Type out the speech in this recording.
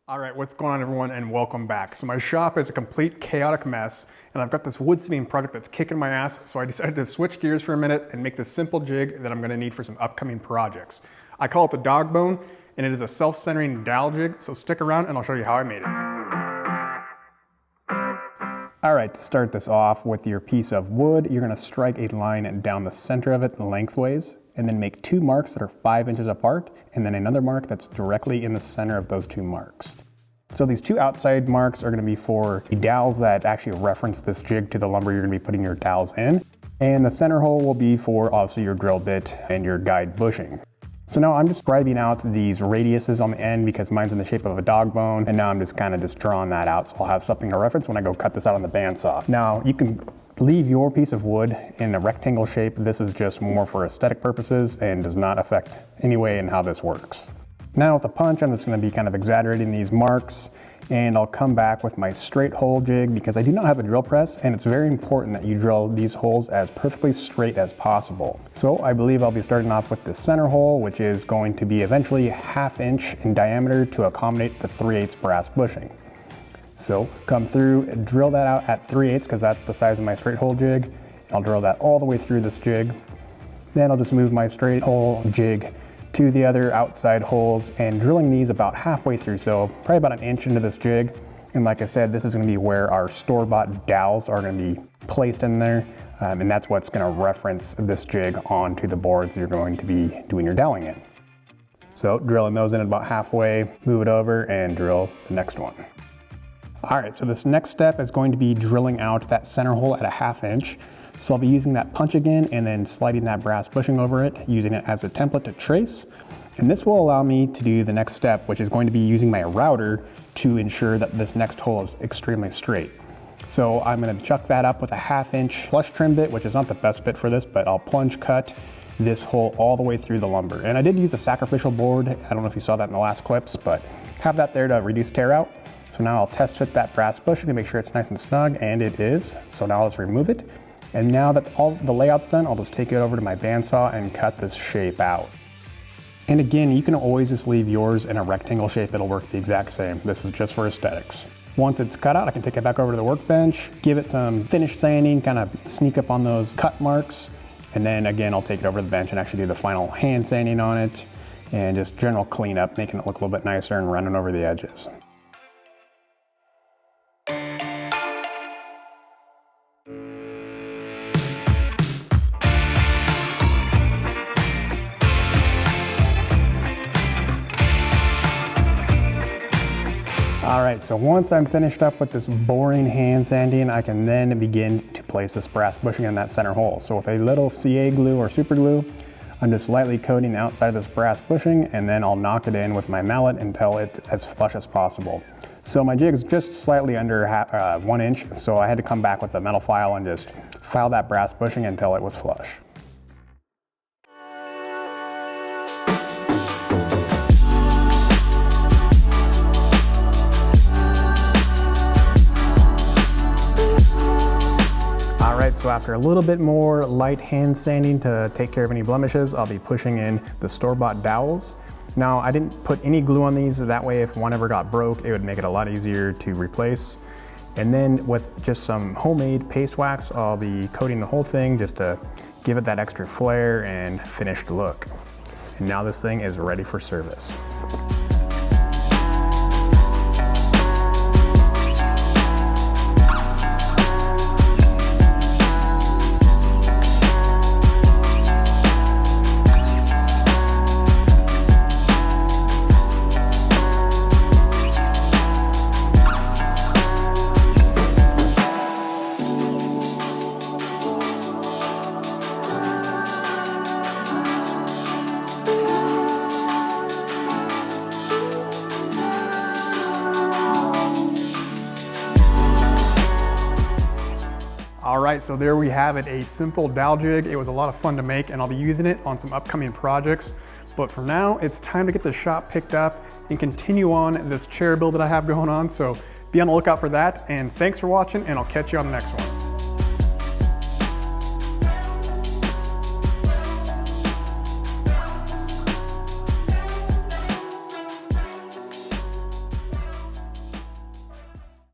All right, what's going on everyone, and welcome back. So my shop is a complete chaotic mess, and I've got this wood smithing project that's kicking my ass, so I decided to switch gears for a minute and make this simple jig that I'm gonna need for some upcoming projects. I call it the dog bone, and it is a self-centering dowel jig, so stick around and I'll show you how I made it. All right, to start this off with your piece of wood, you're gonna strike a line down the center of it lengthways, and then make 2 marks that are 5 inches apart, and then another mark that's directly in the center of those 2 marks. So these 2 outside marks are gonna be for the dowels that actually reference this jig to the lumber you're gonna be putting your dowels in. And the center hole will be for obviously your drill bit and your guide bushing. So now I'm just scribing out these radiuses on the end because mine's in the shape of a dog bone, and now I'm just kind of drawing that out so I'll have something to reference when I go cut this out on the bandsaw. Now you can leave your piece of wood in a rectangle shape. This is just more for aesthetic purposes and does not affect any way in how this works. Now with the punch, I'm just going to be kind of exaggerating these marks, and I'll come back with my straight hole jig because I do not have a drill press, and it's very important that you drill these holes as perfectly straight as possible. So I believe I'll be starting off with the center hole, which is going to be eventually 1/2 inch in diameter to accommodate the 3/8 brass bushing. So come through, drill that out at 3/8 because that's the size of my straight hole jig. I'll drill that all the way through this jig. Then I'll just move my straight hole jig to the other outside holes and drilling these about halfway through, so probably about 1 inch into this jig. And like I said, this is going to be where our store-bought dowels are going to be placed in there, and that's what's going to reference this jig onto the boards you're going to be doing your doweling in. So drilling those in about halfway, move it over and drill the next one. All right, so this next step is going to be drilling out that center hole at 1/2 inch. So I'll be using that punch again and then sliding that brass bushing over it, using it as a template to trace. And this will allow me to do the next step, which is going to be using my router to ensure that this next hole is extremely straight. So I'm gonna chuck that up with a 1/2 inch flush trim bit, which is not the best bit for this, but I'll plunge cut this hole all the way through the lumber. And I did use a sacrificial board. I don't know if you saw that in the last clips, but have that there to reduce tear out. So now I'll test fit that brass bushing to make sure it's nice and snug, and it is. So now let's remove it. And now that all the layout's done, I'll just take it over to my bandsaw and cut this shape out. And again, you can always just leave yours in a rectangle shape. It'll work the exact same. This is just for aesthetics. Once it's cut out, I can take it back over to the workbench, give it some finish sanding, kind of sneak up on those cut marks. And then again, I'll take it over to the bench and actually do the final hand sanding on it and just general cleanup, making it look a little bit nicer and running over the edges. All right, so once I'm finished up with this boring hand sanding, I can then begin to place this brass bushing in that center hole. So with a little CA glue or super glue, I'm just lightly coating the outside of this brass bushing, and then I'll knock it in with my mallet until it's as flush as possible. So my jig is just slightly under 1 inch, so I had to come back with the metal file and just file that brass bushing until it was flush. So after a little bit more light hand sanding to take care of any blemishes, I'll be pushing in the store-bought dowels. Now I didn't put any glue on these, that way if one ever got broke, it would make it a lot easier to replace. And then with just some homemade paste wax, I'll be coating the whole thing just to give it that extra flair and finished look. And now this thing is ready for service. All right, so there we have it, a simple dowel jig. It was a lot of fun to make, and I'll be using it on some upcoming projects. But for now, it's time to get the shop picked up and continue on this chair build that I have going on. So be on the lookout for that, and thanks for watching, and I'll catch you on the next one.